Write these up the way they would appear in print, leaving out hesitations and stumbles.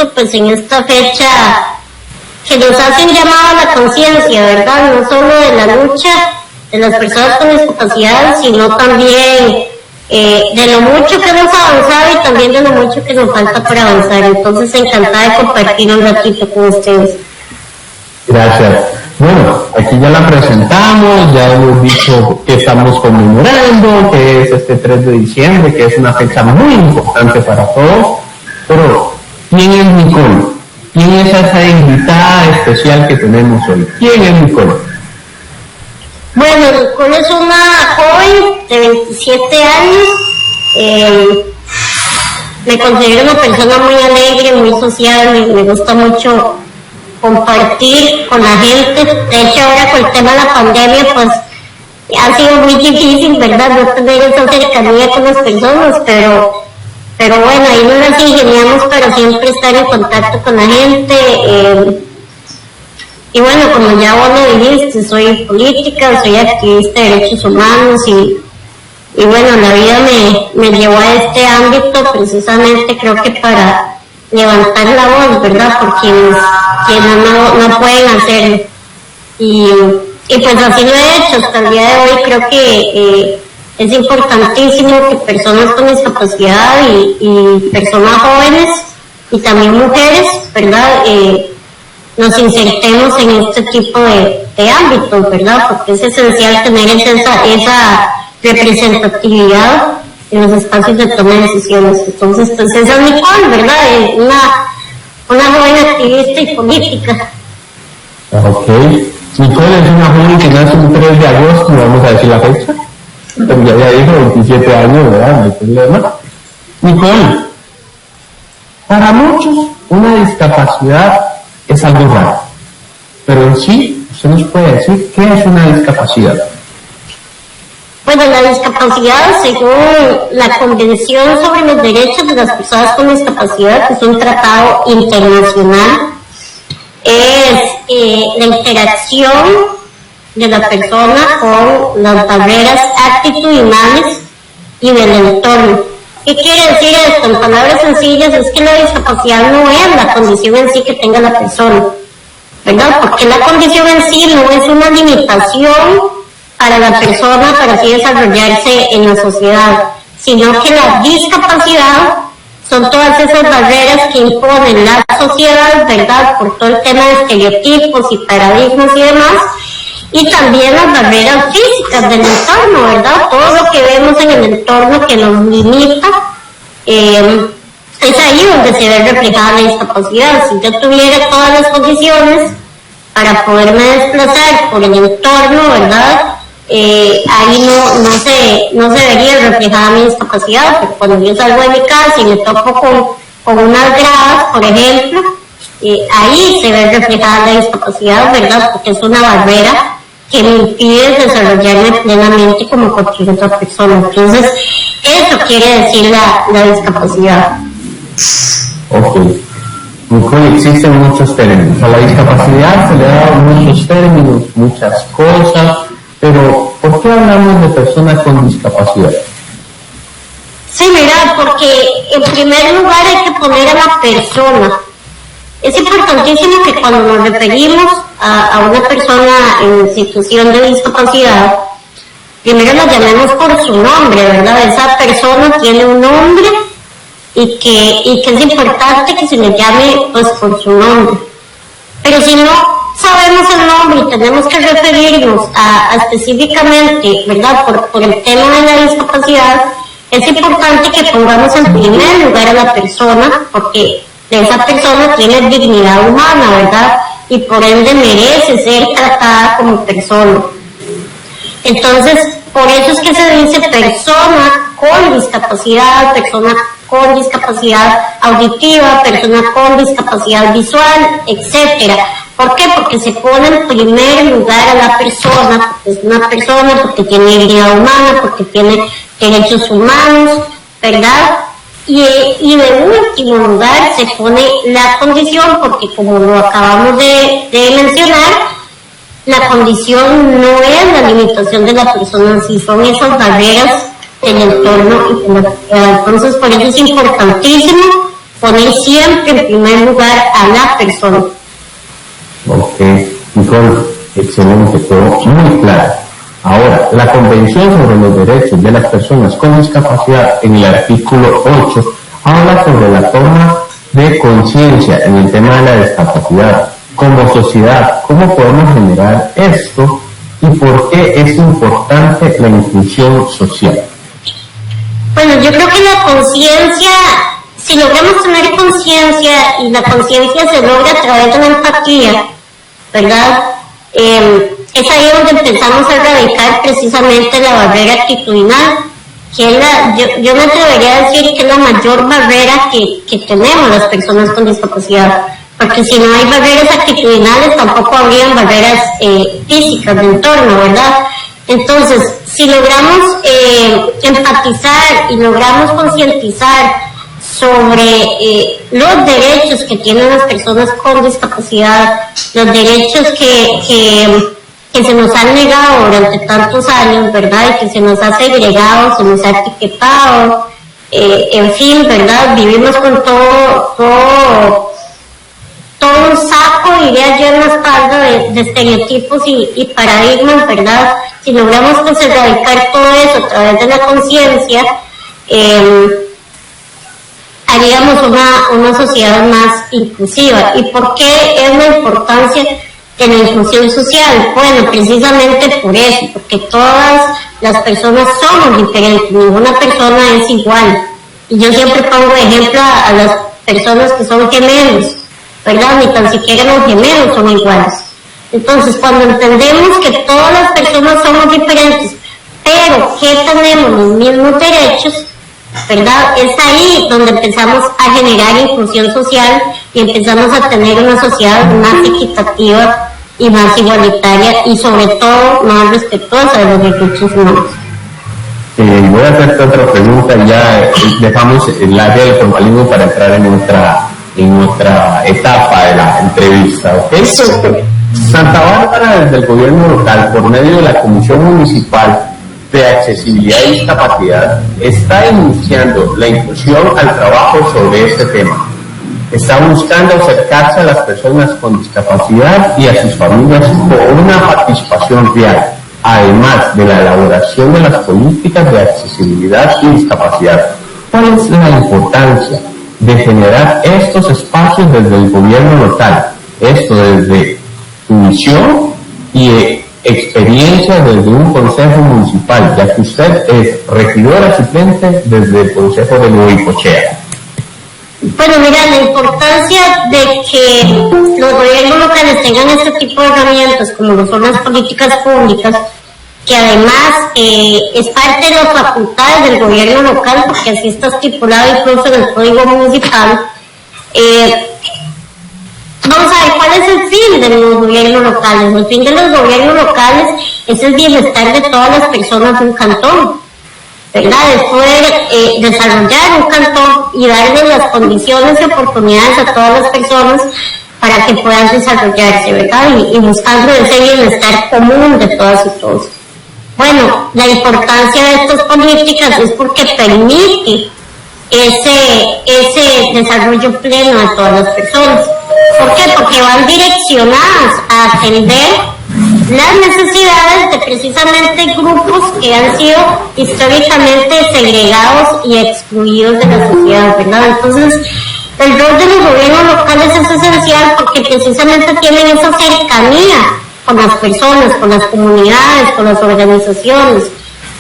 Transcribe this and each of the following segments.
pues en esta fecha que nos hace un llamado a la conciencia, ¿verdad? No solo de la lucha de las personas con discapacidad, sino también de lo mucho que hemos avanzado y también de lo mucho que nos falta por avanzar. Entonces, encantada de compartir un ratito con ustedes. Gracias. Bueno, aquí ya la presentamos, ya hemos dicho que estamos conmemorando, que es este 3 de diciembre, que es una fecha muy importante para todos, pero ¿quién es Nicole? ¿Quién es esa invitada especial que tenemos hoy? ¿Quién es Nicole? Bueno, Nicole es una joven de 27 años, me considero una persona muy alegre, muy social, me gusta mucho compartir con la gente. De hecho, ahora con el tema de la pandemia, pues ha sido muy difícil, ¿verdad?, no tener esa cercanía con las personas, pero bueno, ahí nos las ingeniamos para siempre estar en contacto con la gente. Y bueno, como ya vos lo dijiste, soy política, soy activista de derechos humanos y bueno, la vida me llevó a este ámbito precisamente, creo que para levantar la voz, ¿verdad?, por quienes no pueden hacerlo. Y pues así lo he hecho hasta el día de hoy. Creo que es importantísimo que personas con discapacidad y personas jóvenes y también mujeres, ¿verdad?, nos insertemos en este tipo de ámbitos, ¿verdad?, porque es esencial tener esa representatividad en los espacios de toma de decisiones. Entonces, pues esa es Nicole, ¿verdad?, una joven activista y política. Ok. Nicole es una joven que nace el 3 de agosto, vamos a decir la fecha, pero ya había dicho 27 años, ¿verdad?, no hay problema. Nicole, para muchos una discapacidad es algo raro, pero en sí, usted nos puede decir qué es una discapacidad. Bueno, la discapacidad, según la Convención sobre los Derechos de las Personas con Discapacidad, que es un tratado internacional, es la interacción de la persona con las barreras actitudinales y del entorno. ¿Qué quiere decir esto? En palabras sencillas, es que la discapacidad no es la condición en sí que tenga la persona, ¿verdad? Porque la condición en sí no es una limitación para la persona para así desarrollarse en la sociedad, sino que la discapacidad son todas esas barreras que imponen la sociedad, ¿verdad?, por todo el tema de estereotipos y paradigmas y demás, y también las barreras físicas del entorno, ¿verdad?, todo lo que vemos en el entorno que nos limita, es ahí donde se ve reflejada la discapacidad. Si yo tuviera todas las condiciones para poderme desplazar por el entorno, ¿verdad?, ahí no se vería reflejada mi discapacidad, porque cuando yo salgo de mi casa y me topo con unas gradas, por ejemplo, ahí se ve reflejada la discapacidad, ¿verdad?, porque es una barrera que me impide desarrollarme plenamente como cualquier otra persona. Entonces, eso quiere decir la discapacidad. Ok. Nicole, existen muchos términos. A la discapacidad se le dan muchos términos, muchas cosas, pero ¿por qué hablamos de personas con discapacidad? Sí, mira, porque en primer lugar hay que poner a la persona. Es importantísimo que cuando nos referimos a una persona en situación de discapacidad, primero la llamemos por su nombre, ¿verdad? Esa persona tiene un nombre y que es importante que se le llame pues por su nombre. Pero si no sabemos el nombre y tenemos que referirnos a específicamente, ¿verdad?, por el tema de la discapacidad, es importante que pongamos en primer lugar a la persona, porque esa persona tiene dignidad humana, ¿verdad?, y por ende merece ser tratada como persona. Entonces, por eso es que se dice persona con discapacidad, persona con discapacidad auditiva, persona con discapacidad visual, etcétera. ¿Por qué? Porque se pone en primer lugar a la persona, porque es una persona, porque tiene dignidad humana, porque tiene derechos humanos, ¿verdad? Y de último lugar se pone la condición, porque como lo acabamos de mencionar, la condición no es la limitación de la persona, si son esas barreras del entorno y de la sociedad. Entonces, por eso es importantísimo poner siempre en primer lugar a la persona. Ok, Nicole, excelente, todo muy claro. Ahora, la Convención sobre los Derechos de las Personas con Discapacidad, en el artículo 8, habla sobre la toma de conciencia en el tema de la discapacidad. Como sociedad, ¿cómo podemos generar esto y por qué es importante la inclusión social? Bueno, yo creo que la conciencia, si logramos tener conciencia, y la conciencia se logra a través de la empatía, ¿verdad? Es ahí donde empezamos a erradicar precisamente la barrera actitudinal, que es yo me atrevería a decir que es la mayor barrera que tenemos las personas con discapacidad, porque si no hay barreras actitudinales tampoco habrían barreras físicas de entorno, ¿verdad? Entonces, si logramos empatizar y logramos concientizar sobre los derechos que tienen las personas con discapacidad, los derechos que se nos han negado durante tantos años, ¿verdad? Y que se nos ha segregado, se nos ha etiquetado, en fin, ¿verdad? Vivimos con todo un saco, diría yo, en la espalda de estereotipos y paradigmas, ¿verdad? Si logramos pues erradicar todo eso a través de la conciencia, haríamos una sociedad más inclusiva. ¿Y por qué es la importancia de la inclusión social? Bueno, precisamente por eso, porque todas las personas somos diferentes, ninguna persona es igual. Y yo siempre pongo de ejemplo a las personas que son gemelos, ¿verdad? Ni tan siquiera los gemelos son iguales. Entonces, cuando entendemos que todas las personas somos diferentes, pero que tenemos los mismos derechos, ¿verdad? Es ahí donde empezamos a generar inclusión social y empezamos a tener una sociedad más equitativa y más igualitaria y sobre todo más respetuosa de los derechos humanos. Voy a hacerte otra pregunta, ya dejamos el área del formalismo para entrar en otra etapa de la entrevista, ¿ok? Santa Bárbara, desde el gobierno local, por medio de la Comisión Municipal de Accesibilidad y Discapacidad, está iniciando la inclusión al trabajo sobre este tema. Está buscando acercarse a las personas con discapacidad y a sus familias con una participación real, además de la elaboración de las políticas de accesibilidad y discapacidad. ¿Cuál es la importancia de generar estos espacios desde el gobierno local? Esto desde tu visión y experiencia desde un consejo municipal, ya que usted es regidora suplente desde el consejo de Huicochea. Bueno, mira, la importancia de que los gobiernos locales tengan este tipo de herramientas, como lo son las políticas públicas, que además es parte de las facultades del gobierno local, porque así está estipulado incluso en el Código Municipal. Vamos a ver cuál es el fin de los gobiernos locales. El fin de los gobiernos locales es el bienestar de todas las personas de un cantón, ¿verdad? Es poder desarrollar un cantón y darle las condiciones y oportunidades a todas las personas para que puedan desarrollarse, ¿verdad? Y buscando ese bienestar común de todas y todos. Bueno, la importancia de estas políticas es porque permite ese desarrollo pleno de todas las personas. ¿Por qué? Porque van direccionadas a atender las necesidades de precisamente grupos que han sido históricamente segregados y excluidos de la sociedad, ¿verdad? Entonces, el rol de los gobiernos locales es esencial porque precisamente tienen esa cercanía con las personas, con las comunidades, con las organizaciones,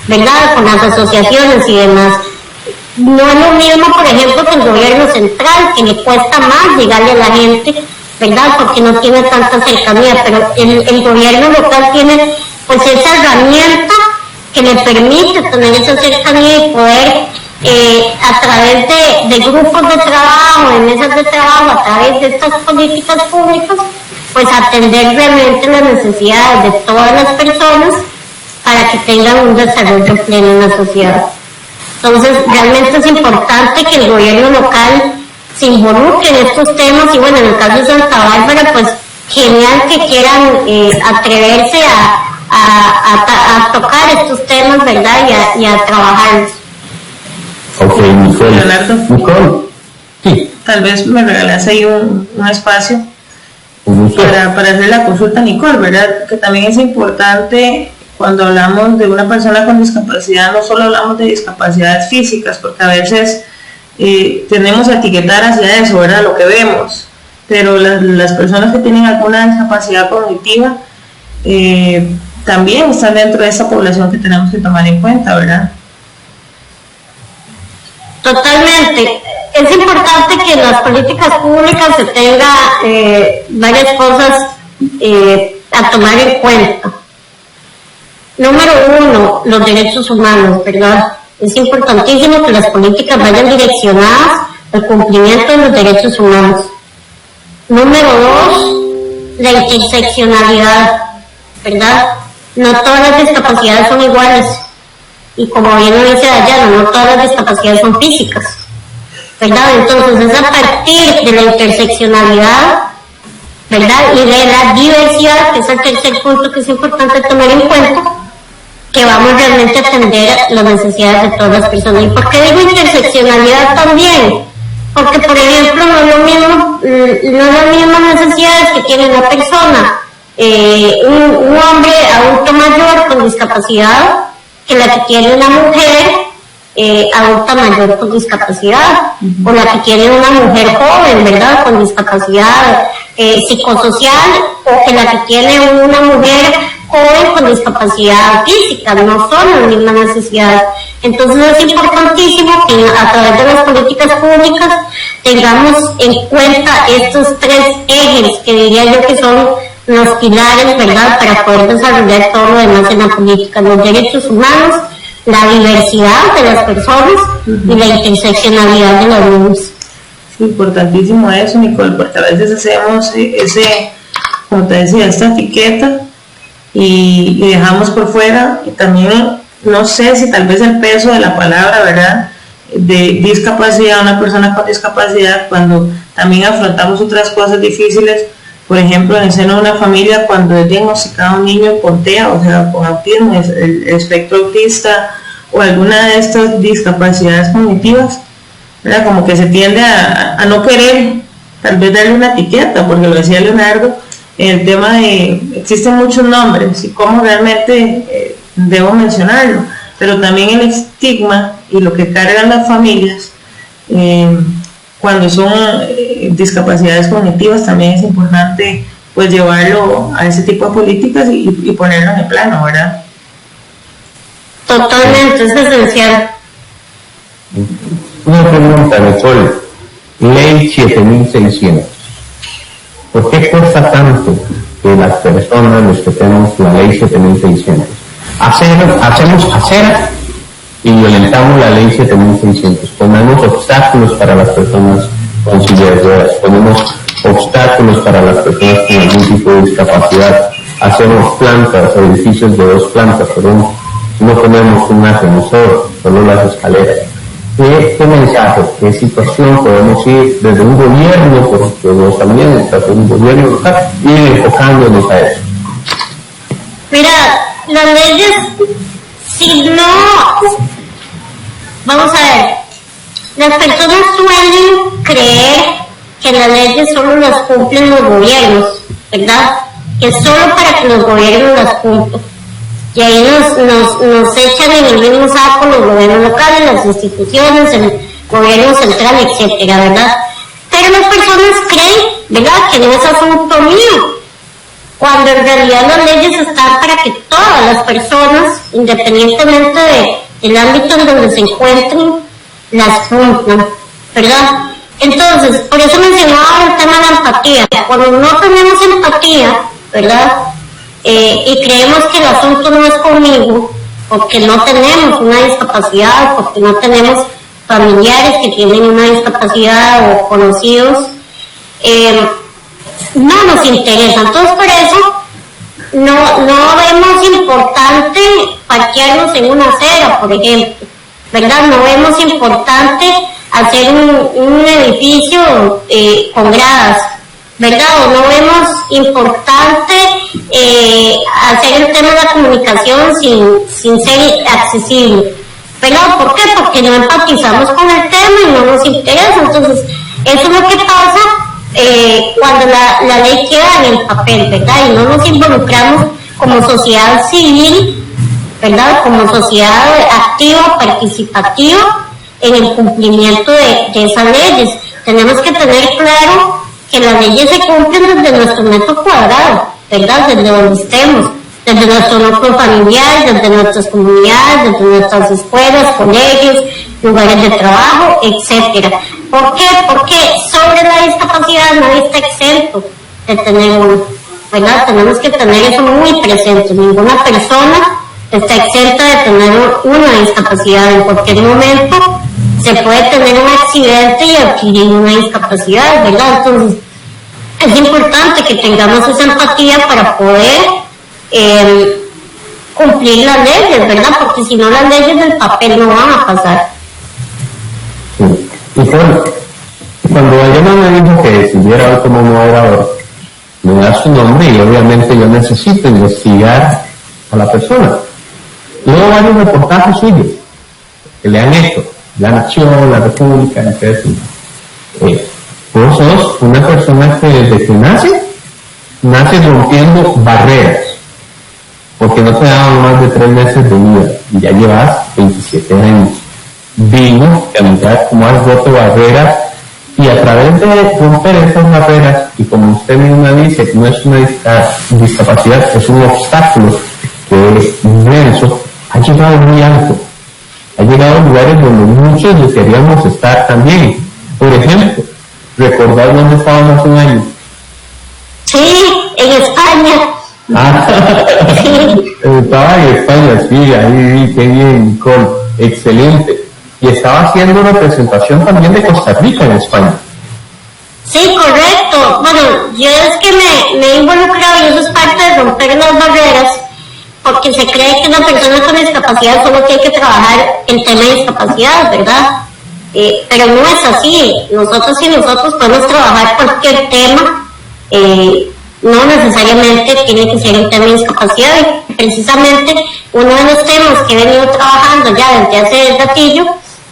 ¿verdad? Con las asociaciones y demás. No es lo mismo, por ejemplo, que el gobierno central, que le cuesta más llegarle a la gente, ¿verdad? Porque no tiene tanta cercanía, pero el gobierno local tiene pues esa herramienta que le permite tener esa cercanía y poder a través de grupos de trabajo, de mesas de trabajo, a través de estas políticas públicas, pues atender realmente las necesidades de todas las personas para que tengan un desarrollo pleno en la sociedad. Entonces, realmente es importante que el gobierno local se involucre en estos temas y bueno, en el caso de Santa Bárbara, pues genial que quieran atreverse a tocar estos temas, ¿verdad? Y a trabajarlos. Ok, Nicole, Sí. Tal vez me regalas ahí un espacio para hacer la consulta, Nicole, ¿verdad? Que también es importante cuando hablamos de una persona con discapacidad, no solo hablamos de discapacidades físicas, porque a veces tenemos a etiquetar hacia eso, ¿verdad? Lo que vemos, pero las personas que tienen alguna discapacidad cognitiva también están dentro de esa población que tenemos que tomar en cuenta, ¿verdad? Totalmente. Es importante que en las políticas públicas se tenga varias cosas a tomar en cuenta. Número uno, los derechos humanos, ¿verdad? Es importantísimo que las políticas vayan direccionadas al cumplimiento de los derechos humanos. Número dos, la interseccionalidad, ¿verdad? No todas las discapacidades son iguales. Y como bien lo dice Dayana, no todas las discapacidades son físicas, ¿verdad? Entonces es a partir de la interseccionalidad, ¿verdad? Y de la diversidad, que es el tercer punto que es importante tomar en cuenta, que vamos realmente a atender las necesidades de todas las personas. ¿Y por qué digo interseccionalidad también? Porque, por ejemplo, no es las mismas necesidades que tiene una persona, un hombre adulto mayor con discapacidad, que la que tiene una mujer adulta mayor con discapacidad, o la que tiene una mujer joven, ¿verdad?, con discapacidad psicosocial, o que la que tiene una mujer joven con discapacidad física, no son las mismas necesidades. Entonces es importantísimo que a través de las políticas públicas tengamos en cuenta estos tres ejes que diría yo que son los pilares, ¿verdad?, para poder desarrollar todo lo demás en la política: los derechos humanos, la diversidad de las personas y la interseccionalidad de los mismos. Es importantísimo eso, Nicole, porque a veces hacemos como te decía, esta etiqueta y dejamos por fuera, y también no sé si tal vez el peso de la palabra, ¿verdad?, de discapacidad, una persona con discapacidad, cuando también afrontamos otras cosas difíciles. Por ejemplo, en el seno de una familia, cuando es diagnosticado un niño con TEA, o sea, con autismo, el espectro autista o alguna de estas discapacidades cognitivas, ¿verdad?, como que se tiende a no querer tal vez darle una etiqueta, porque lo decía Leonardo, el tema de, existen muchos nombres y cómo realmente debo mencionarlo, pero también el estigma y lo que cargan las familias cuando son discapacidades cognitivas, también es importante pues llevarlo a ese tipo de políticas y ponerlo en el plano, ¿verdad? Totalmente, es esencial. Una pregunta, Nicole. Ley 7600. ¿Por qué cuesta tanto que las personas respetemos la ley 7600? Hacemos acera y violentamos la ley 7600. Ponemos obstáculos para las personas con silla de ruedas, ponemos obstáculos para las personas con algún tipo de discapacidad, hacemos plantas, edificios de 2 plantas, pero no ponemos un ascensor, solo las escaleras. ¿Qué mensaje, qué situación podemos ir desde un gobierno, porque los también desde un gobierno local, ir enfocándonos a eso? Mira, las leyes, si no, vamos a ver, las personas suelen creer que las leyes solo las cumplen los gobiernos, ¿verdad? Que solo para que los gobiernos las cumplan. Y ahí nos echan en el mismo saco los gobiernos locales, las instituciones, el gobierno central, etcétera, ¿verdad? Pero las personas creen, ¿verdad?, que no es asunto mío, cuando en realidad las leyes están para que todas las personas, independientemente del ámbito en donde se encuentren, las cumplan, ¿verdad? Entonces, por eso mencionaba el tema de la empatía. Cuando no tenemos empatía, ¿verdad?, y creemos que el asunto no es conmigo, porque no tenemos una discapacidad, porque no tenemos familiares que tienen una discapacidad o conocidos, no nos interesa. Entonces, por eso no vemos importante parquearnos en una acera, por ejemplo, ¿verdad? No vemos importante hacer un edificio con gradas, ¿verdad? O no vemos importante hacer el tema de la comunicación sin ser accesible, ¿verdad? ¿Por qué? Porque no empatizamos con el tema y no nos interesa. Entonces, eso es lo que pasa cuando la ley queda en el papel, ¿verdad? Y no nos involucramos como sociedad civil, ¿verdad? Como sociedad activa, participativa en el cumplimiento de esas leyes. Tenemos que tener claro que las leyes se cumplen desde nuestro metro cuadrado, ¿verdad? Desde donde estemos, desde nuestro núcleo familiar, desde nuestras comunidades, desde nuestras escuelas, colegios, lugares de trabajo, etcétera. ¿Por qué? Porque sobre la discapacidad nadie está exento de tener uno, ¿verdad? Tenemos que tener eso muy presente. Ninguna persona está exenta de tener una discapacidad. En cualquier momento se puede tener un accidente y adquirir una discapacidad, ¿verdad? Entonces, es importante que tengamos esa empatía para poder cumplir las leyes, ¿verdad? Porque si no, las leyes del papel no van a pasar. Sí. Y cuando Dayana me dijo que decidiera hoy como moderador, me da su nombre y obviamente yo necesito investigar a la persona. Luego varios reportajes suyos que le han hecho, La Nación, La República, etc. Vos sos una persona que desde que nace rompiendo barreras, porque no te daban más de 3 meses de vida y ya llevas 27 años. Vimos que a mitad como has roto barreras y a través de romper esas barreras, y como usted misma dice, no es una discapacidad, es un obstáculo que es inmenso, ha llegado muy alto, ha llegado a lugares donde muchos desearíamos estar también. Por ejemplo, ¿recordar dónde estábamos hace un año? Sí, en España. Sí. Estaba en España, sí, ahí qué bien, Nicole, excelente. Y estaba haciendo una presentación también de Costa Rica en España. Sí, correcto. Bueno, yo es que me he involucrado y eso es parte de romper las barreras, porque se cree que una persona con discapacidad solo tiene que trabajar el tema de discapacidad, ¿verdad? Pero no es así. Nosotros podemos trabajar cualquier tema, no necesariamente tiene que ser el tema de discapacidad. Y precisamente uno de los temas que he venido trabajando ya desde hace ratillo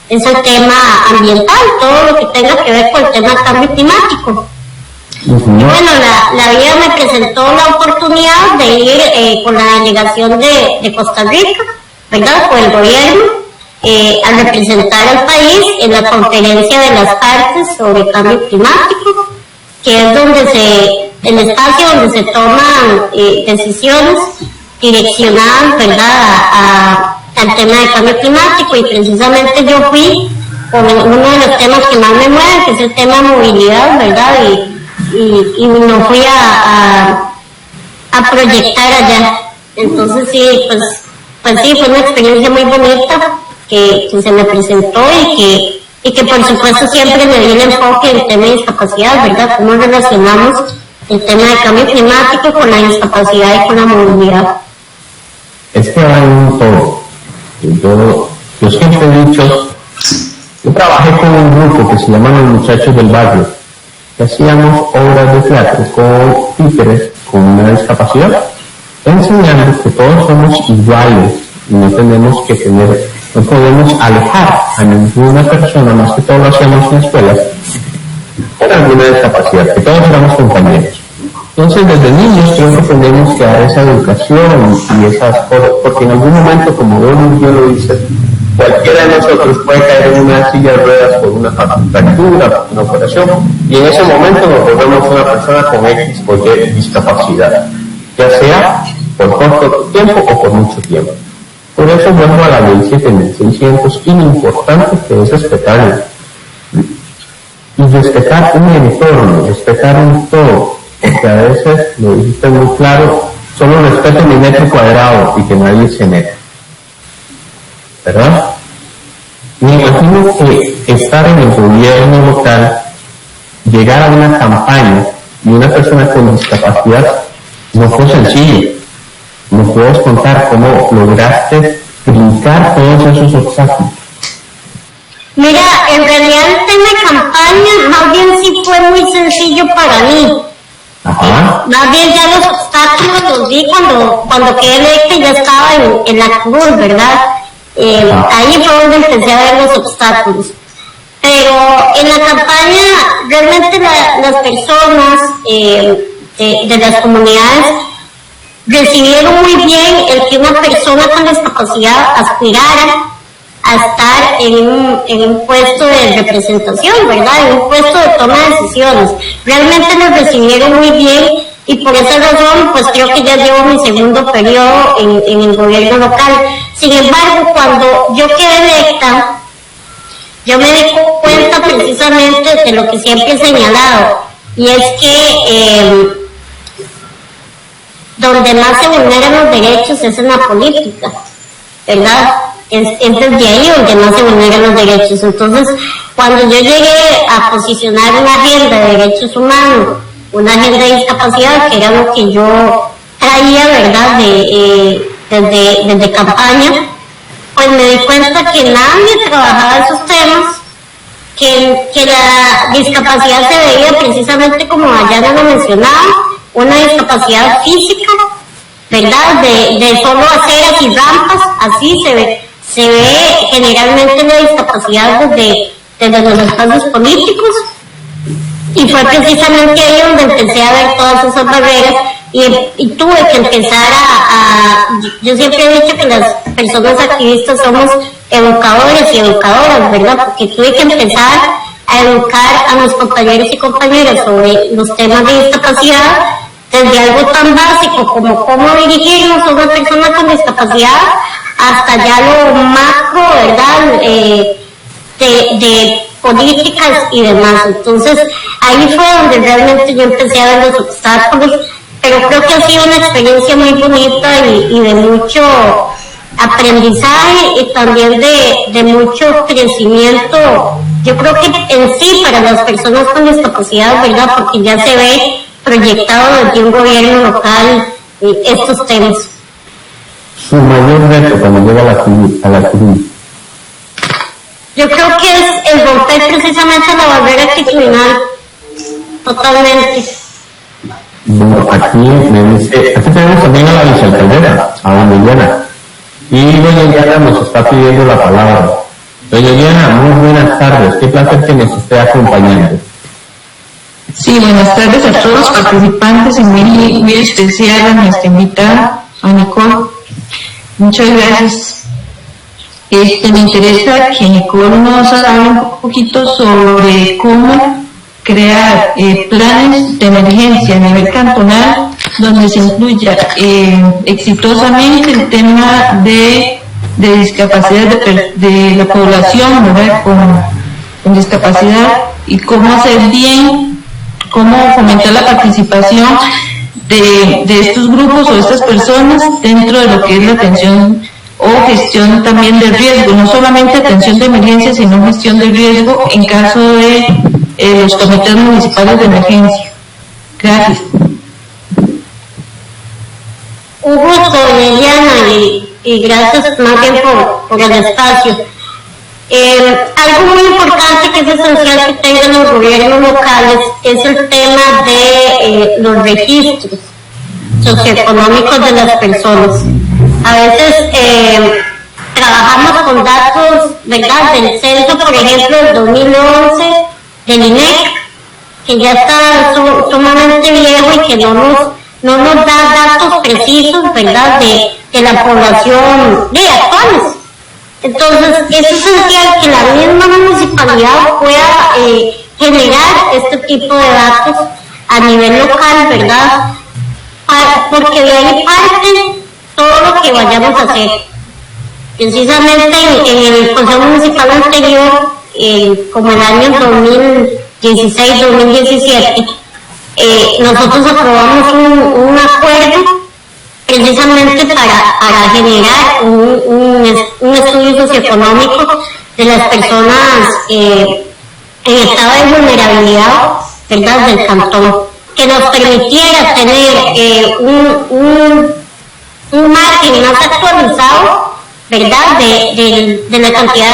es el tema ambiental, todo lo que tenga que ver con el tema del cambio climático. Y bueno, la vida me presentó la oportunidad de ir con la delegación de Costa Rica, ¿verdad? Con el gobierno, a representar al país en la conferencia de las partes sobre cambio climático, que es el espacio donde se toman decisiones direccionadas, ¿verdad?, al tema de cambio climático. Y precisamente yo fui con uno de los temas que más me mueven, que es el tema de movilidad, ¿verdad? Y no fui a proyectar allá. Entonces sí, pues sí, fue una experiencia muy bonita que se me presentó y que por supuesto siempre me dio el enfoque del tema de discapacidad, ¿verdad? Cómo relacionamos el tema de cambio climático con la discapacidad y con la movilidad. Es que va en un todo. Yo siempre he dicho, yo trabajé con un grupo que se llama Los Muchachos del Barrio, que hacíamos obras de teatro con títeres con una discapacidad, enseñando que todos somos iguales y no podemos alejar a ninguna persona, más que todo lo hacemos en escuelas, con alguna discapacidad, que todos éramos compañeros. Entonces, desde niños creo que tenemos que dar esa educación y esas cosas, porque en algún momento, como yo lo hice, cualquiera de nosotros puede caer en una silla de ruedas por una fractura, por una operación, y en ese momento nos volvemos una persona con X o Y discapacidad, ya sea por corto tiempo o por mucho tiempo. Por eso vuelvo a la ley 7600 y lo importante que es respetarla. Y respetar un entorno, respetar un todo. Porque a veces, lo dijiste muy claro, solo respeto mi metro cuadrado y que nadie se meta. ¿Verdad? Me imagino que estar en el gobierno local, llegar a una campaña y una persona con discapacidad no fue sencillo. ¿Nos puedes contar cómo lograste brincar todos esos obstáculos? Mira, en realidad el tema de campaña más bien sí fue muy sencillo para mí. Ajá. Más bien ya los obstáculos los vi cuando quedé electa y ya estaba en la cruz, ¿verdad? Ahí fue donde empecé a ver los obstáculos. Pero pero en la campaña realmente las personas de las comunidades recibieron muy bien el que una persona con discapacidad aspirara a estar en un puesto de representación, ¿verdad? En un puesto de toma de decisiones. Realmente lo recibieron muy bien y por esa razón pues creo que ya llevo mi segundo periodo en el gobierno local. Sin embargo, cuando yo quedé electa, yo me di cuenta precisamente de lo que siempre he señalado, y es que donde más se vulneran los derechos es en la política, ¿verdad? Es desde ahí donde más se vulneran los derechos. Entonces, cuando yo llegué a posicionar una agenda de derechos humanos, una agenda de discapacidad, que era lo que yo traía, ¿verdad?, desde campaña, pues me di cuenta que nadie trabajaba esos temas, que la discapacidad se veía precisamente como Dayana lo mencionaba, una discapacidad física, ¿verdad?, de solo aceras y rampas. Así se ve generalmente la discapacidad desde los espacios políticos, y fue precisamente ahí donde empecé a ver todas esas barreras y tuve que empezar yo siempre he dicho que las personas activistas somos educadores y educadoras, ¿verdad?, porque tuve que empezar a educar a mis compañeros y compañeras sobre los temas de discapacidad, desde algo tan básico como cómo dirigirnos a una persona con discapacidad hasta ya lo macro, ¿verdad?, de políticas y demás. Entonces ahí fue donde realmente yo empecé a ver los obstáculos, pero creo que ha sido una experiencia muy bonita y de mucho aprendizaje y también de mucho crecimiento, yo creo que en sí para las personas con discapacidad, ¿verdad?, porque ya se ve proyectado desde un gobierno local estos temas. Su mayor reto cuando llega a la civil. Yo creo que es el romper precisamente la barrera actitudinal, totalmente. Bueno, aquí tenemos también a la vicealcaldesa, a doña Diana. Y doña Diana nos está pidiendo la palabra. Doña Diana, muy buenas tardes. Qué placer que nos esté acompañando. Sí, buenas tardes a todos los participantes y muy especial a nuestra invitada, a Nicole. Muchas gracias. Me interesa que Nicole nos hable un poquito sobre cómo crear planes de emergencia a nivel cantonal donde se incluya exitosamente el tema de discapacidad de la población, ¿verdad?, con discapacidad, y cómo hacer bien, cómo fomentar la participación de estos grupos o de estas personas dentro de lo que es la atención o gestión también de riesgo, no solamente atención de emergencia, sino gestión de riesgo en caso de los comités municipales de emergencia. Gracias. Un gusto, Liliana, y gracias más bien por el espacio. Algo muy importante que es esencial que tengan los gobiernos locales es el tema de los registros socioeconómicos de las personas. A veces trabajamos con datos, ¿verdad?, del censo, por ejemplo, del 2011, del INEC, que ya está sumamente viejo y que no nos da datos precisos, ¿verdad?, de la población de actuales. Entonces, es esencial que la misma municipalidad pueda generar este tipo de datos a nivel local, ¿verdad?, porque de ahí parte todo lo que vayamos a hacer. Precisamente en el Consejo Municipal anterior, como el año 2016-2017, nosotros aprobamos un acuerdo precisamente para generar un estudio socioeconómico de las personas en estado de vulnerabilidad, ¿verdad?, del cantón, que nos permitiera tener un margen más actualizado, ¿verdad?, de la cantidad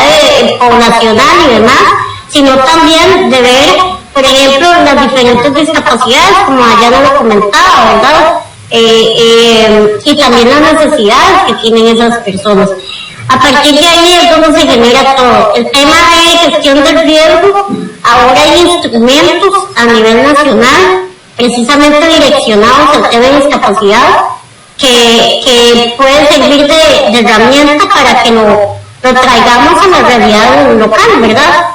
poblacional y demás, sino también de ver, por ejemplo, las diferentes discapacidades, como ya lo comentaba, ¿verdad?, y también las necesidades que tienen esas personas. a partir de ahí es donde se genera todo. El tema de gestión del riesgo, ahora hay instrumentos a nivel nacional, precisamente direccionados al tema de discapacidad, que pueden servir de herramienta para que lo traigamos a la realidad local, ¿verdad?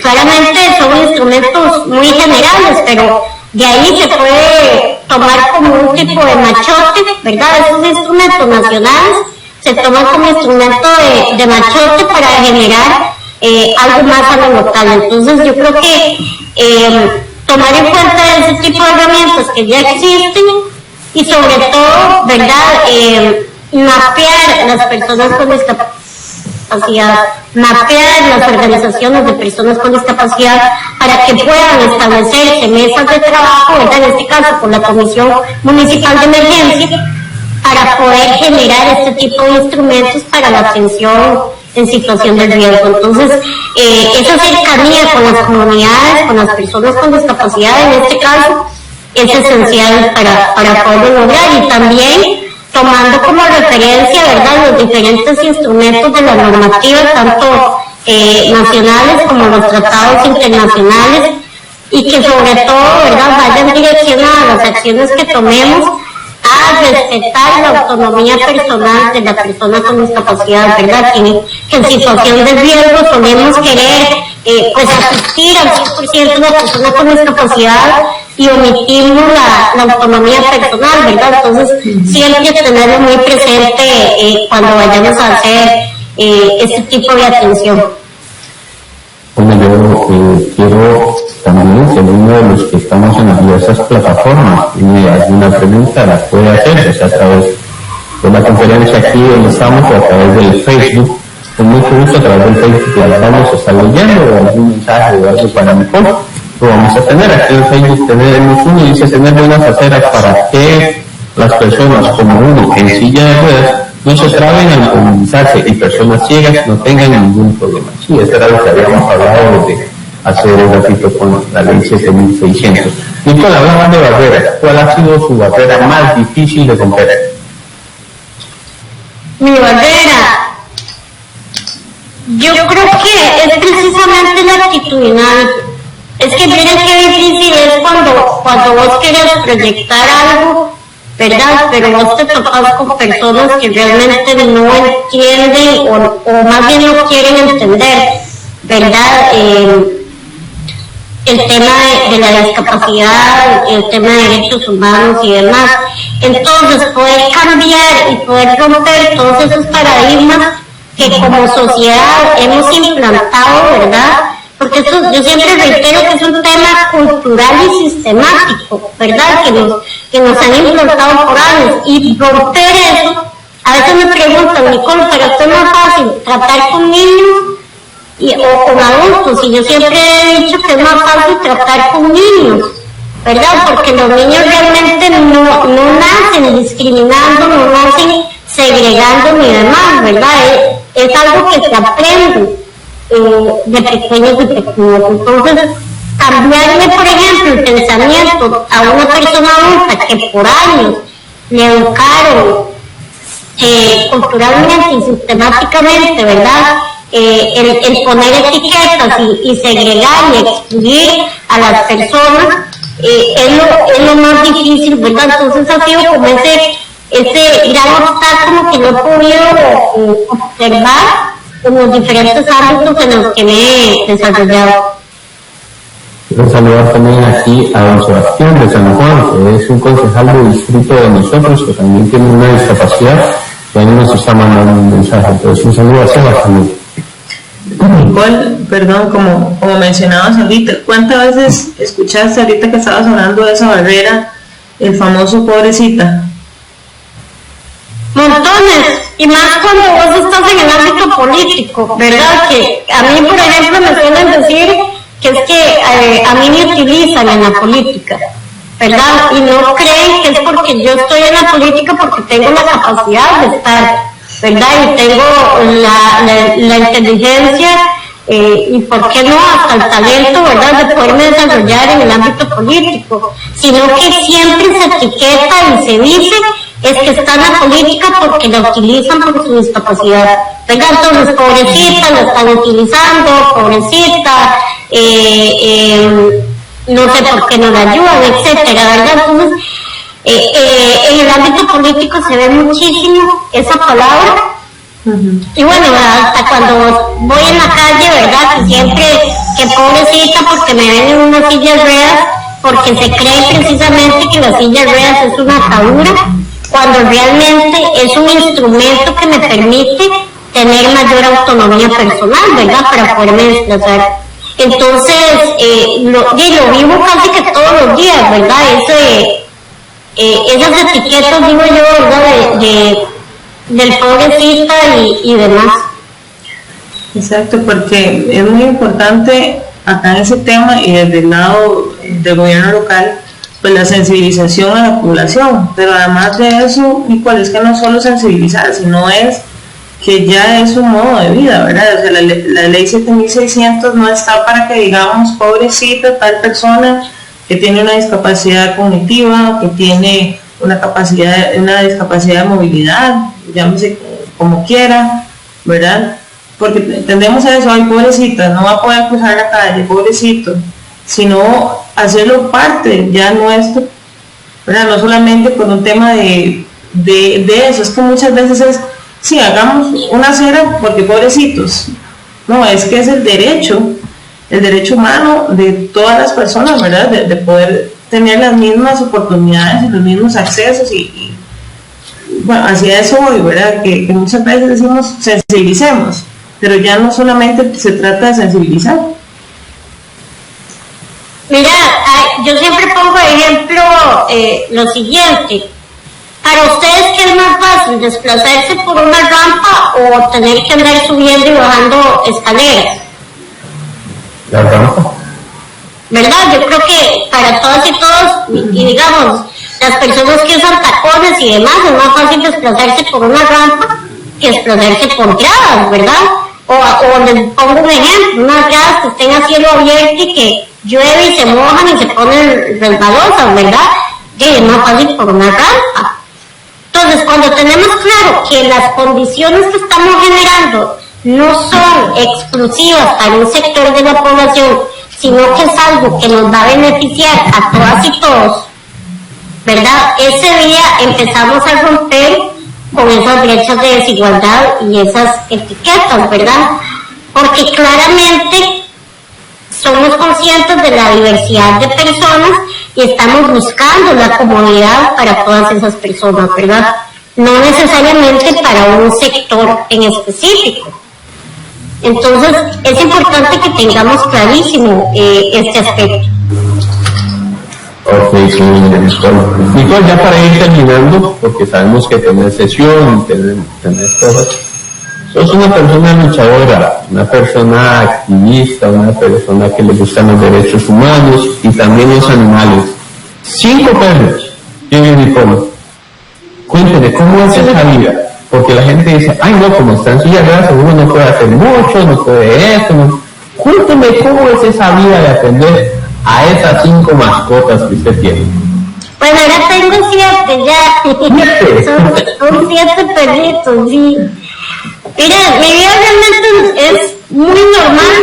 Claramente son instrumentos muy generales, pero de ahí se puede tomar como un tipo de machote, ¿verdad? Esos instrumentos nacionales se toman como instrumento de machote para generar algo más a lo local. Entonces yo creo que tomar en cuenta ese tipo de herramientas que ya existen y sobre todo, ¿verdad? Mapear las personas con discapacidad, mapear las organizaciones de personas con discapacidad para que puedan establecerse mesas de trabajo, ¿verdad? En este caso con la Comisión Municipal de Emergencia, para poder generar este tipo de instrumentos para la atención en situación de riesgo. Entonces, esa cercanía con las comunidades, con las personas con discapacidad en este caso, es esencial para poderlo lograr, y también tomando como referencia, ¿verdad?, los diferentes instrumentos de la normativa, tanto nacionales como los tratados internacionales, y que sobre todo, ¿verdad?, vayan direccionadas las acciones que tomemos a respetar la autonomía personal de la persona con discapacidad, ¿verdad? Que en situación de riesgo solemos querer pues asistir al 100% de la persona con discapacidad y omitimos la autonomía personal, ¿verdad? Entonces siempre tenerlo muy presente cuando vayamos a hacer este tipo de atención. Bueno, yo quiero también ser uno de los que estamos en las diversas plataformas y alguna pregunta la puede hacer, o sea, a través de la conferencia aquí donde estamos o a través del Facebook. Con mucho gusto a través del Facebook la vamos a estar leyendo, o algún mensaje o algo para mejor lo vamos a tener. Aquí en Facebook tenemos uno y dice tener buenas aceras para que las personas como uno en silla de ruedas no se traben al movilizarse y personas ciegas no tengan ningún problema. Sí, eso era lo que habíamos hablado de hace un ratito con la ley 7600. Nicolás, hablamos de barreras. ¿Cuál ha sido su barrera más difícil de romper? Mi barrera, yo creo que es precisamente la actitudinal. Es que miren qué difícil es cuando vos querés proyectar algo, ¿verdad? Pero vos te topas con personas que realmente no entienden o más bien no quieren entender, ¿verdad? El tema de la discapacidad, el tema de derechos humanos y demás. Entonces, poder cambiar y poder romper todos esos paradigmas que como sociedad hemos implantado, ¿verdad? Porque esto, yo siempre reitero que es un tema cultural y sistemático, ¿verdad? Que nos han implantado por años, y romper eso. A veces me preguntan, Nicole, pero esto es más fácil tratar con niños o con adultos, y yo siempre he dicho que es más fácil tratar con niños, ¿verdad? Porque los niños realmente no nacen discriminando, no nacen segregando ni demás, ¿verdad? Es algo que se aprende de pequeños. Entonces, cambiarle, por ejemplo, el pensamiento a una persona adulta que por años le educaron culturalmente y sistemáticamente, ¿verdad? El poner etiquetas y segregar y excluir a las personas es lo más difícil, ¿verdad? Entonces ha sido como ese gran obstáculo que no he podido observar en los diferentes ámbitos en los que me he desarrollado. Quiero saludar también aquí a don Sebastián de San Juan, que es un concejal de distrito de nosotros, que también tiene una discapacidad, y ahí nos está mandando un mensaje. Entonces, un saludo a Sebastián. Nicole, perdón, como mencionabas ahorita, ¿cuántas veces escuchaste ahorita que estabas hablando de esa barrera, el famoso pobrecita? Montones, y más cuando vos estás en el ámbito político, ¿verdad? Que a mí, por ejemplo, me suelen decir que es que a mí me utilizan en la política, ¿verdad? Y no creen que es porque yo estoy en la política porque tengo la capacidad de estar, ¿verdad? Y tengo la inteligencia y por qué no hasta el talento, ¿verdad?, de poderme desarrollar en el ámbito político, sino que siempre se etiqueta y se dice es que está en la política porque la utilizan por su discapacidad, ¿verdad? Entonces, pobrecita, la están utilizando, pobrecita, no sé por qué no la ayudan, etcétera, ¿verdad? Entonces, en el ámbito político se ve muchísimo esa palabra. Y bueno, hasta cuando voy en la calle, ¿verdad? Que siempre, que pobrecita porque me ven en una silla de ruedas, porque se cree precisamente que la silla de ruedas es una atadura, cuando realmente es un instrumento que me permite tener mayor autonomía personal, ¿verdad? Para poderme desplazar. Entonces, lo vivo casi que todos los días, ¿verdad? Esas etiquetas, digo yo, ¿verdad? Del pobrecita y demás. Exacto, porque es muy importante acá en ese tema y desde el lado del gobierno local, pues la sensibilización a la población, pero además de eso, Nicole, es que no solo sensibilizar, sino es que ya es un modo de vida, ¿verdad? O sea, la ley 7600 no está para que digamos, pobrecita tal persona que tiene una discapacidad cognitiva, que tiene una discapacidad de movilidad, llámese como quiera, ¿verdad? Porque tendemos a eso, ay, pobrecita, no va a poder cruzar la calle, pobrecito, sino hacerlo parte ya nuestro, ¿verdad? No solamente por un tema de eso, es que muchas veces es, sí, hagamos una acera porque pobrecitos, no, es que es el derecho humano de todas las personas, ¿verdad? De poder tener las mismas oportunidades y los mismos accesos y bueno, hacia eso voy, ¿verdad? Que muchas veces decimos sensibilicemos, pero ya no solamente se trata de sensibilizar. Mira, yo siempre pongo de ejemplo lo siguiente. Para ustedes, ¿qué es más fácil? ¿Desplazarse por una rampa o tener que andar subiendo y bajando escaleras? La rampa. ¿Verdad? Yo creo que para todas y todos, y digamos, las personas que usan tacones y demás, es más fácil desplazarse por una rampa que desplazarse por gradas, ¿verdad? O les pongo un ejemplo, unas gradas que estén a cielo abierto y que llueve y se mojan y se ponen resbalosas, ¿verdad? Que es más fácil por una rampa. Entonces, cuando tenemos claro que las condiciones que estamos generando no son exclusivas para un sector de la población, sino que es algo que nos va a beneficiar a todas y todos, ¿verdad? Ese día empezamos a romper con esas brechas de desigualdad y esas etiquetas, ¿verdad? Porque claramente somos conscientes de la diversidad de personas y estamos buscando la comodidad para todas esas personas, ¿verdad? No necesariamente para un sector en específico. Entonces, es importante que tengamos clarísimo este aspecto. Ok, sí, Nicole, ya para ir terminando, porque sabemos que tenés sesión, tenés cosas. Sos una persona luchadora, una persona activista, una persona que le gustan los derechos humanos y también los animales. 5 perros tiene Nicole. Cuénteme, ¿cómo es esa vida? Porque la gente dice, ay no, como está en silla de ruedas, uno no puede hacer mucho, no puede esto. No. Cuénteme cómo es esa vida de atender a esas 5 mascotas que usted tiene. Bueno, ahora tengo 7 ya. Son 7 perritos, sí. Mira, mi vida realmente es muy normal.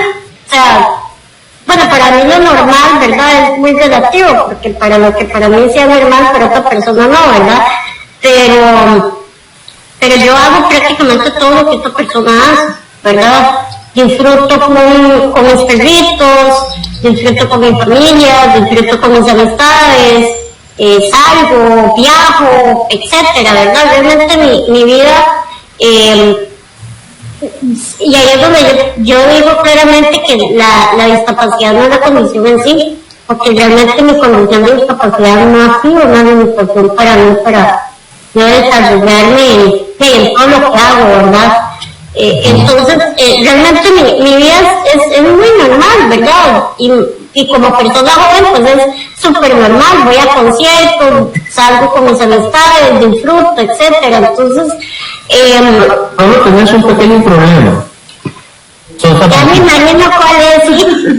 O sea, bueno, para mí lo normal, ¿verdad? Es muy relativo, porque para lo que para mí sea normal, para otra persona no, ¿verdad? Pero yo hago prácticamente todo lo que esta persona hace, ¿verdad? Disfruto con mis perritos, disfruto con mi familia, disfruto con mis amistades, salgo, viajo, etcétera, ¿verdad? Realmente mi vida, y ahí es donde yo digo claramente que la discapacidad no es la condición en sí, porque realmente mi condición de discapacidad no ha sido una limitación para mí, para yo desarrollarme en todo lo que hago, ¿verdad? Entonces, realmente mi vida es muy normal, ¿verdad? Y como persona joven, pues es súper normal. Voy a conciertos, salgo con mis amistades, disfruto, etcétera. Entonces, solo tenés un pequeño problema. ya me imagino cuál es.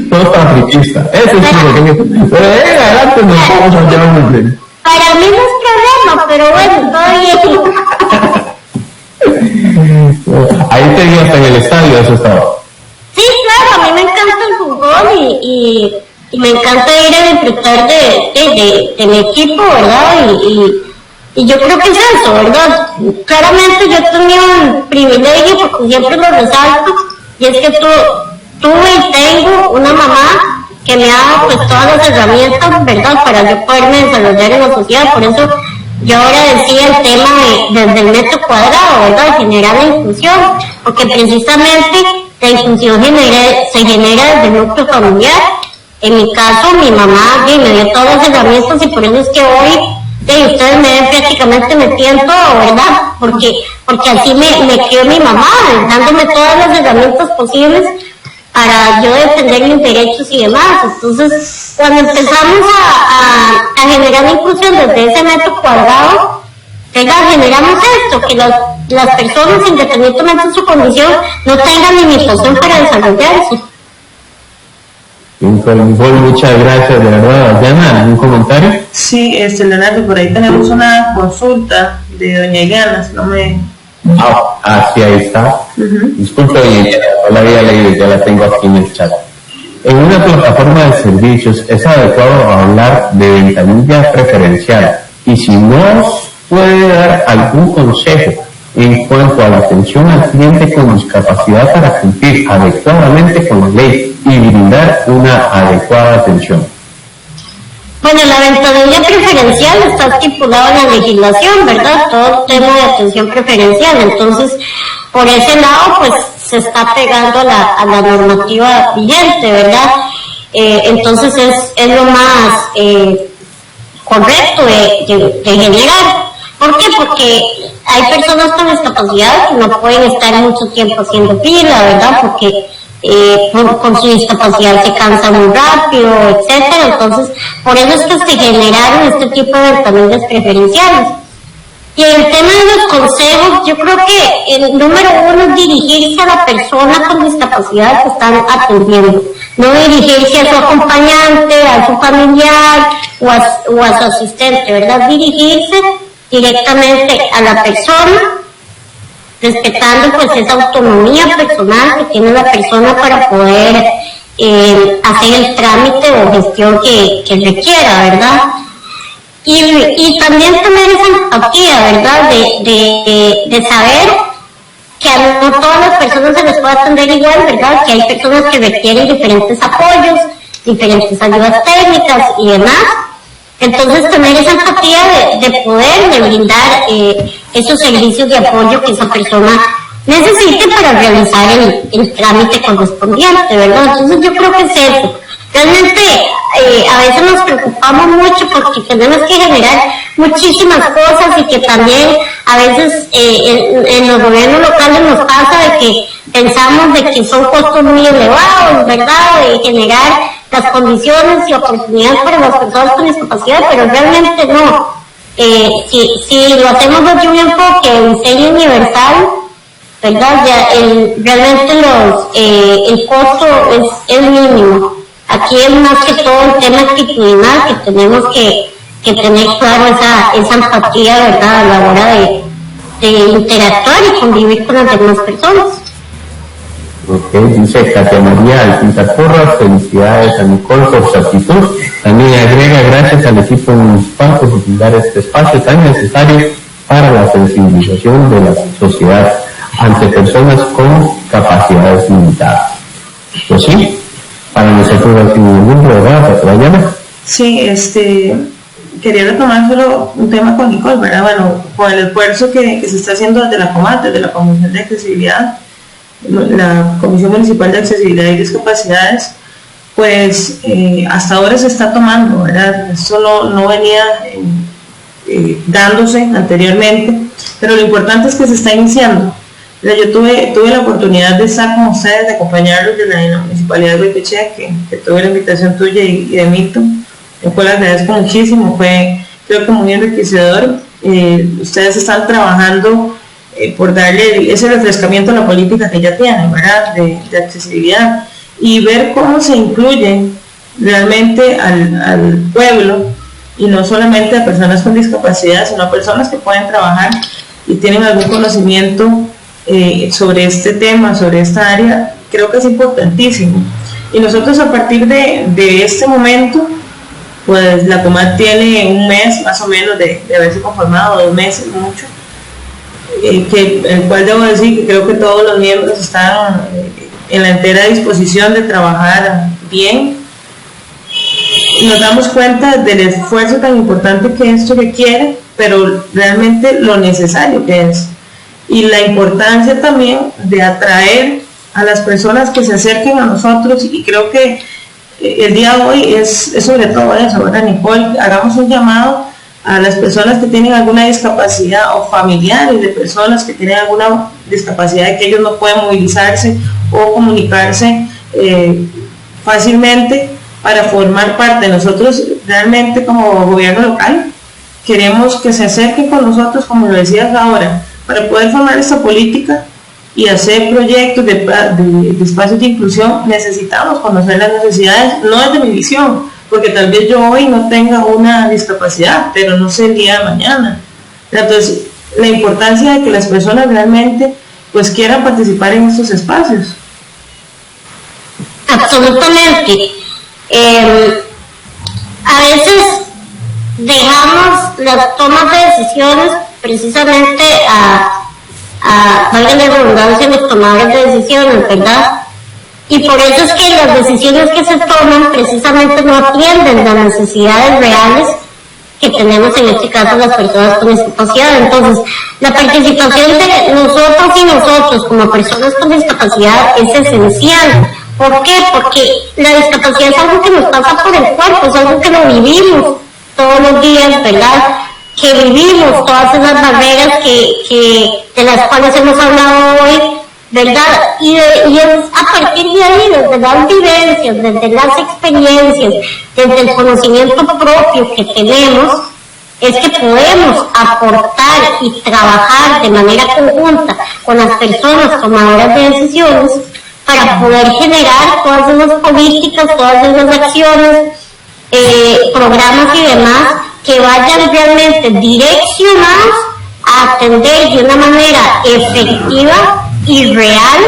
Sos patriquista. Ese es un pequeño problema. Pero adelante nos vamos a llevar un problema. Para mí no es problema, pero bueno, todo bien. Ahí te vi hasta en el estadio, eso estaba. Sí, claro, a mí me encanta el fútbol y me encanta ir a disfrutar de mi equipo, ¿verdad? Y yo creo que es eso, ¿verdad? Claramente yo tenía un privilegio, porque siempre lo resalto, y es que tuve y tengo una mamá que me ha dado pues todas las herramientas, ¿verdad? Para yo poderme desarrollar en la sociedad. Por eso yo ahora decía el tema desde el metro cuadrado, ¿verdad? Generar la inclusión, porque precisamente la inclusión se genera desde el núcleo familiar. En mi caso, mi mamá me dio todas las herramientas y por eso es que hoy ustedes me ven prácticamente metida en todo, ¿verdad? Porque así me crió mi mamá, dándome todas las herramientas posibles para yo defender mis derechos y demás. Entonces, cuando empezamos a generar la inclusión desde ese metro cuadrado, generamos esto, que las personas, independientemente de su condición, no tengan limitación para desarrollarse. Muchas gracias, de verdad. Diana, ¿algún comentario? Sí, Leonardo, por ahí tenemos una consulta de doña Iliana, si no me... sí, ahí está. Disculpe, doña Iliana, no la había leído, ya la tengo aquí en el chat. En una plataforma de servicios es adecuado hablar de ventanilla preferencial, y si nos puede dar algún consejo en cuanto a la atención al cliente con discapacidad para cumplir adecuadamente con la ley y brindar una adecuada atención. Bueno, la ventanilla preferencial está estipulado en la legislación, ¿verdad? Todo tema de atención preferencial. Entonces, por ese lado, pues se está pegando a la normativa vigente, ¿verdad? Entonces es lo más correcto de generar. ¿Por qué? Porque hay personas con discapacidad que no pueden estar mucho tiempo haciendo fila, ¿verdad? Porque con su discapacidad se cansa muy rápido, etcétera. Entonces, por eso es que se generaron este tipo de ventanillas preferenciales. Y el tema de los consejos, yo creo que el número uno es dirigirse a la persona con discapacidad que están atendiendo, no dirigirse a su acompañante, a su familiar o a su asistente, ¿verdad? Dirigirse directamente a la persona, respetando pues esa autonomía personal que tiene la persona para poder hacer el trámite o gestión que requiera, ¿verdad? Y también tener esa empatía, ¿verdad? De saber que a no todas las personas se les puede atender igual, ¿verdad? Que hay personas que requieren diferentes apoyos, diferentes ayudas técnicas y demás. Entonces, tener esa empatía de poder brindar esos servicios de apoyo que esa persona necesite para realizar el trámite correspondiente, ¿verdad? Entonces, yo creo que es eso. Realmente, a veces nos preocupamos mucho porque tenemos que generar muchísimas cosas y que también a veces en los gobiernos locales nos pasa de que pensamos de que son costos muy elevados, ¿verdad? De generar las condiciones y oportunidades para las personas con discapacidad, pero realmente no. Si lo hacemos desde un enfoque de diseño universal, ¿verdad? Ya realmente el costo es mínimo. Aquí es más que todo el tema actitudinal, que tenemos que tener claro esa empatía, ¿verdad? A la hora de interactuar y convivir con las demás personas. Ok, dice Katia María Alquita Porras, felicidades a Nicole por su actitud. También agrega gracias al equipo municipal por brindar este espacio tan necesario para la sensibilización de la sociedad ante personas con capacidades limitadas. Pues sí, para nosotros sin ningún problema, ¿verdad? Sí, quería retomar solo un tema con Nicole, ¿verdad? Bueno, con el esfuerzo que se está haciendo desde la COMAT, desde la Comisión de Accesibilidad, la Comisión Municipal de Accesibilidad y Discapacidades, pues hasta ahora se está tomando, ¿verdad? Esto no venía dándose anteriormente, pero lo importante es que se está iniciando. Yo tuve la oportunidad de estar con ustedes, de acompañarlos de la Municipalidad de Goicoechea, que tuve la invitación tuya y de Mito, el cual agradezco muchísimo, fue creo que muy enriquecedor. Ustedes están trabajando por darle ese refrescamiento a la política que ya tienen, ¿verdad? De accesibilidad, y ver cómo se incluye realmente al pueblo y no solamente a personas con discapacidad, sino a personas que pueden trabajar y tienen algún conocimiento sobre este tema, sobre esta área. Creo que es importantísimo. Y nosotros a partir de este momento, pues la Comad tiene un mes más o menos de haberse conformado, 2 meses mucho, el cual debo decir que creo que todos los miembros están en la entera disposición de trabajar bien. Y nos damos cuenta del esfuerzo tan importante que esto requiere, pero realmente lo necesario que es. Y la importancia también de atraer a las personas que se acerquen a nosotros, y creo que el día de hoy es sobre todo eso, ¿verdad, Nicole? Hagamos un llamado a las personas que tienen alguna discapacidad o familiares de personas que tienen alguna discapacidad de que ellos no pueden movilizarse o comunicarse fácilmente para formar parte. Nosotros realmente como gobierno local queremos que se acerquen con nosotros, como lo decías ahora, para poder formar esta política y hacer proyectos de espacios de inclusión. Necesitamos conocer las necesidades, no es de mi visión, porque tal vez yo hoy no tenga una discapacidad, pero no sé el día de mañana. Entonces, la importancia de que las personas realmente pues quieran participar en estos espacios. Absolutamente. A veces dejamos las tomas de decisiones precisamente valga la redundancia, los tomadores de decisiones, ¿verdad? Y por eso es que las decisiones que se toman precisamente no atienden las necesidades reales que tenemos, en este caso las personas con discapacidad. Entonces, la participación de nosotros y nosotros como personas con discapacidad es esencial. ¿Por qué? Porque la discapacidad es algo que nos pasa por el cuerpo, es algo que lo vivimos todos los días, ¿verdad? Que vivimos todas esas barreras de las cuales hemos hablado hoy, ¿verdad? Y es a partir de ahí, desde las vivencias, desde las experiencias, desde el conocimiento propio que tenemos, es que podemos aportar y trabajar de manera conjunta con las personas tomadoras de decisiones para poder generar todas esas políticas, todas esas acciones, programas y demás que vayan realmente direccionados a atender de una manera efectiva y real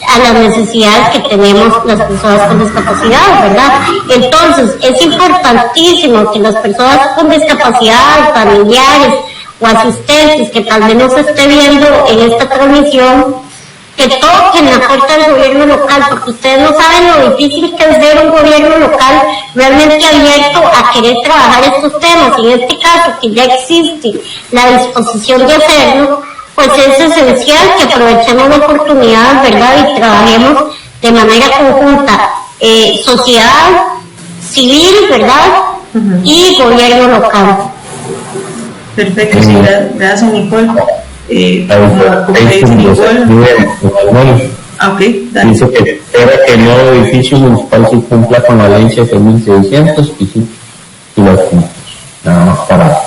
a las necesidades que tenemos las personas con discapacidad, ¿verdad? Entonces, es importantísimo que las personas con discapacidad, familiares o asistentes que tal vez nos esté viendo en esta transmisión, que toquen la puerta del gobierno local, porque ustedes no saben lo difícil que es ver un gobierno local realmente abierto a querer trabajar estos temas. Y en este caso, que ya existe la disposición de hacerlo, pues es esencial que aprovechemos la oportunidad, ¿verdad? Y trabajemos de manera conjunta, sociedad civil, ¿verdad? Y gobierno local. Perfecto, sí, gracias, Nicole. Dice que espera que el nuevo edificio municipal se cumpla con la ley 7600 y sí, y lo cumplimos. Nada más para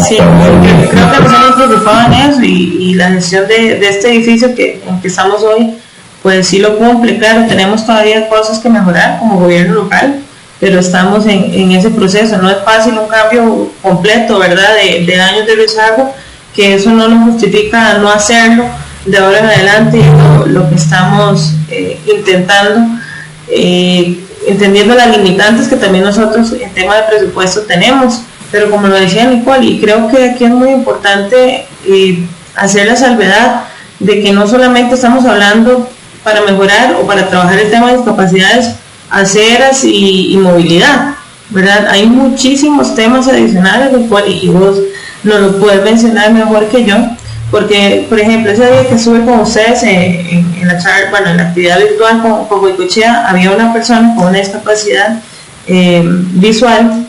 sí, creo que nos hemos preocupado en eso, y la gestión de este edificio en que estamos hoy, pues sí lo cumple. Claro, tenemos todavía cosas que mejorar como gobierno local, pero estamos en ese proceso. No es fácil un cambio completo, ¿verdad? De años de rezago, que eso no nos justifica no hacerlo de ahora en adelante. Y lo que estamos intentando, entendiendo las limitantes que también nosotros en tema de presupuesto tenemos, pero como lo decía Nicole, y creo que aquí es muy importante hacer la salvedad de que no solamente estamos hablando para mejorar o para trabajar el tema de discapacidades, aceras y movilidad, ¿verdad? Hay muchísimos temas adicionales, Nicole, y vos nos lo puedes mencionar mejor que yo, porque, por ejemplo, ese día que estuve con ustedes en la charla, bueno, en la actividad virtual con Goicoechea, había una persona con una discapacidad visual,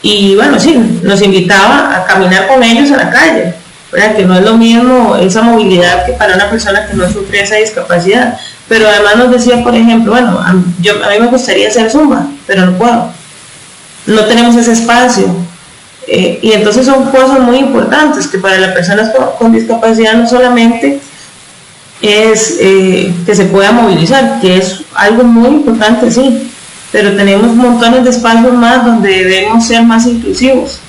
y bueno, sí, nos invitaba a caminar con ellos a la calle, ¿verdad? Que no es lo mismo esa movilidad que para una persona que no sufre esa discapacidad. Pero además nos decía, por ejemplo, bueno, a mí me gustaría hacer zumba, pero no puedo, no tenemos ese espacio. Y entonces son cosas muy importantes que para las personas con discapacidad no solamente es que se pueda movilizar, que es algo muy importante, sí, pero tenemos montones de espacios más donde debemos ser más inclusivos,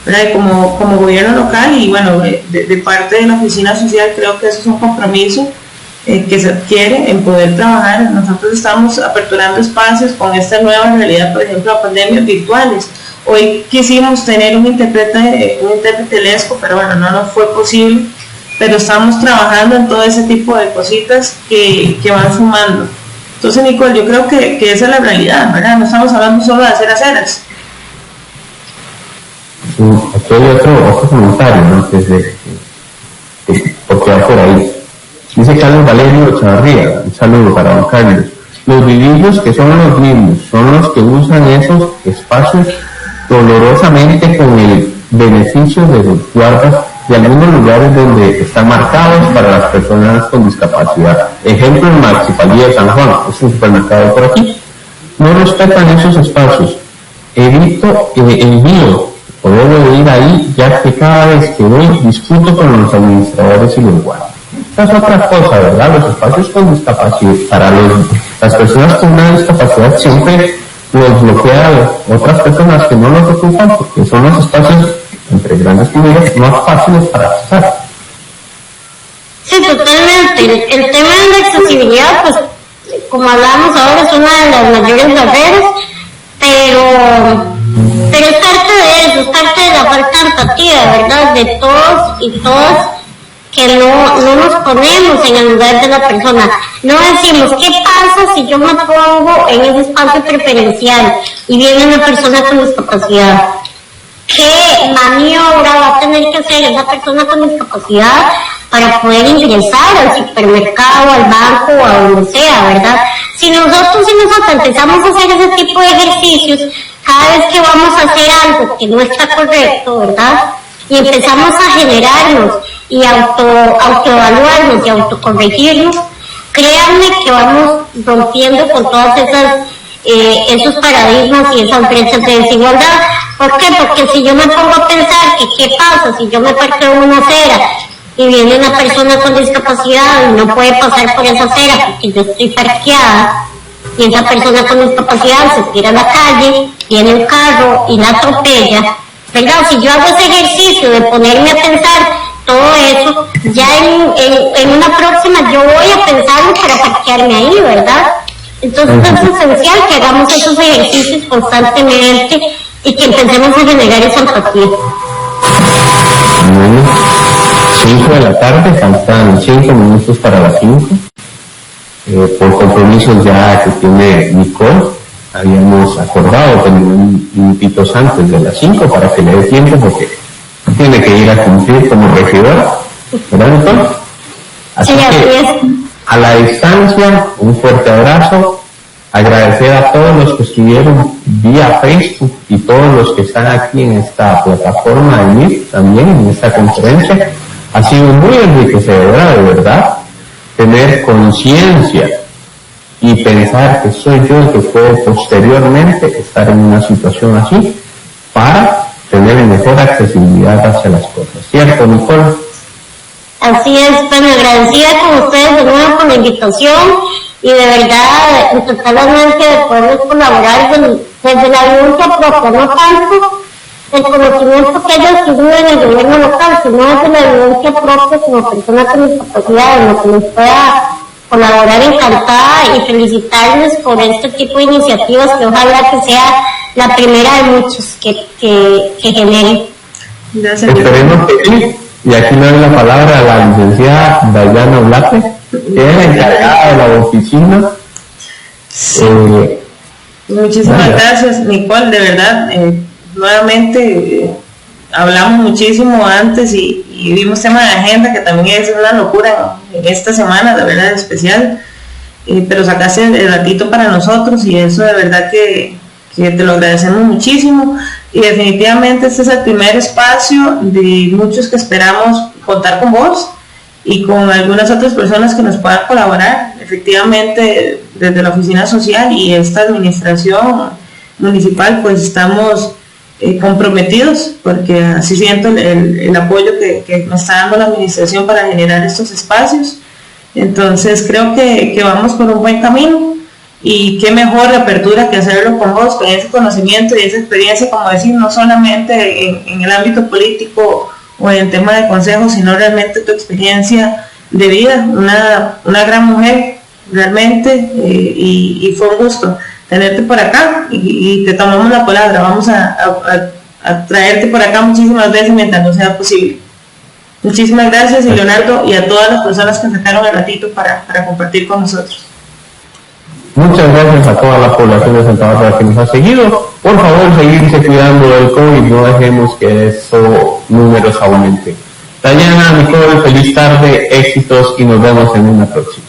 ¿verdad? Como gobierno local y bueno, de parte de la oficina social creo que eso es un compromiso que se adquiere en poder trabajar. Nosotros estamos aperturando espacios con esta nueva realidad, por ejemplo, la pandemia virtuales. Hoy quisimos tener un intérprete lesco, pero bueno, no nos fue posible, pero estamos trabajando en todo ese tipo de cositas que van sumando. Entonces, Nicole, yo creo que esa es la realidad, ¿verdad? No estamos hablando solo de hacer aceras. Sí, aquí hay otro comentario, ¿no? Porque va por ahí. Dice Carlos Valerio Chavarría, un saludo para don Carlos. Los vivillos que son los mismos, son los que usan esos espacios dolorosamente con el beneficio de los guardas de algunos lugares donde están marcados para las personas con discapacidad. Ejemplo, en Municipalidad de San Juan, es un supermercado por aquí. No respetan esos espacios. Evito envío, o debo de ir ahí, ya que cada vez que voy discuto con los administradores y los guardas. Esta es otra cosa, ¿verdad? Los espacios con discapacidad, para las personas con una discapacidad siempre los bloquea otras personas que no los ocupan porque son los espacios, entre grandes comillas, más fáciles para acceder. Sí, totalmente. El tema de la accesibilidad, pues, como hablábamos ahora, es una de las mayores barreras, pero es parte de eso, es parte de la falta de empatía, ¿verdad? De todos y todas, que no nos ponemos en el lugar de la persona. No decimos, ¿qué pasa si yo me pongo en ese espacio preferencial y viene una persona con discapacidad? ¿Qué maniobra va a tener que hacer esa persona con discapacidad para poder ingresar al supermercado, al banco o a donde sea, ¿verdad? Si nosotros empezamos a hacer ese tipo de ejercicios, cada vez que vamos a hacer algo que no está correcto, ¿verdad? Y empezamos a generarnos y autoevaluarnos y autocorregirnos, créanme que vamos rompiendo con todas esos paradigmas y esas brechas de desigualdad. ¿Por qué? Porque si yo me pongo a pensar que qué pasa si yo me parqueo en una acera y viene una persona con discapacidad y no puede pasar por esa acera porque yo estoy parqueada, y esa persona con discapacidad se tira a la calle, viene un carro y la atropella, ¿verdad? Si yo hago ese ejercicio de ponerme a pensar todo eso, ya en una próxima yo voy a pensarlo para parquearme ahí, ¿verdad? Entonces es esencial que hagamos esos ejercicios constantemente y que empecemos a generar esa empatía. Bueno, 5 de la tarde, faltan 5 minutos para las 5. Por compromisos ya que tiene Nicole, habíamos acordado tener un minutitos antes de las 5 para que le dé tiempo porque tiene que ir a cumplir como regidora, ¿verdad, Nicole? Así sí, que, a la distancia, un fuerte abrazo, agradecer a todos los que estuvieron vía Facebook y todos los que están aquí en esta plataforma de Meet, también en esta conferencia. Ha sido muy enriquecedora, de verdad, tener conciencia y pensar que soy yo el que puede posteriormente estar en una situación así para tener mejor accesibilidad hacia las cosas. ¿Cierto, Nicole? Así es, bueno, agradecida con ustedes de nuevo por la invitación y de verdad en total anuencia de poderles colaborar desde la vivencia propia, no tanto el conocimiento que ellos adquirido en el gobierno local, sino desde la vivencia propia como persona con discapacidad, en lo que nos pueda colaborar encantada y felicitarles por este tipo de iniciativas que ojalá que sea la primera de muchos que generen. Gracias. Esperemos que sí. Y aquí le doy la palabra a la licenciada Dayana Blate, que es la encargada de la oficina. Muchísimas gracias, Nicole, de verdad. Nuevamente hablamos muchísimo antes y vimos tema de agenda que también es una locura en esta semana, de verdad especial, pero sacaste el ratito para nosotros y eso de verdad que te lo agradecemos muchísimo. Y definitivamente este es el primer espacio de muchos que esperamos contar con vos y con algunas otras personas que nos puedan colaborar. Efectivamente, desde la oficina social y esta administración municipal, pues estamos comprometidos, porque así siento el apoyo que nos está dando la administración para generar estos espacios. Entonces creo que vamos por un buen camino y qué mejor apertura que hacerlo con vos, con ese conocimiento y esa experiencia, como decir, no solamente en el ámbito político o en el tema de consejos, sino realmente tu experiencia de vida, una gran mujer realmente, y fue un gusto tenerte por acá y te tomamos la palabra. Vamos a traerte por acá muchísimas veces mientras no sea posible. Muchísimas gracias, y Leonardo, y a todas las personas que sacaron el ratito para compartir con nosotros. Muchas gracias a toda la población de Santa Bárbara que nos ha seguido. Por favor, seguirse cuidando del COVID, no dejemos que esos números aumenten. Dayana, Nicole, feliz tarde, éxitos y nos vemos en una próxima.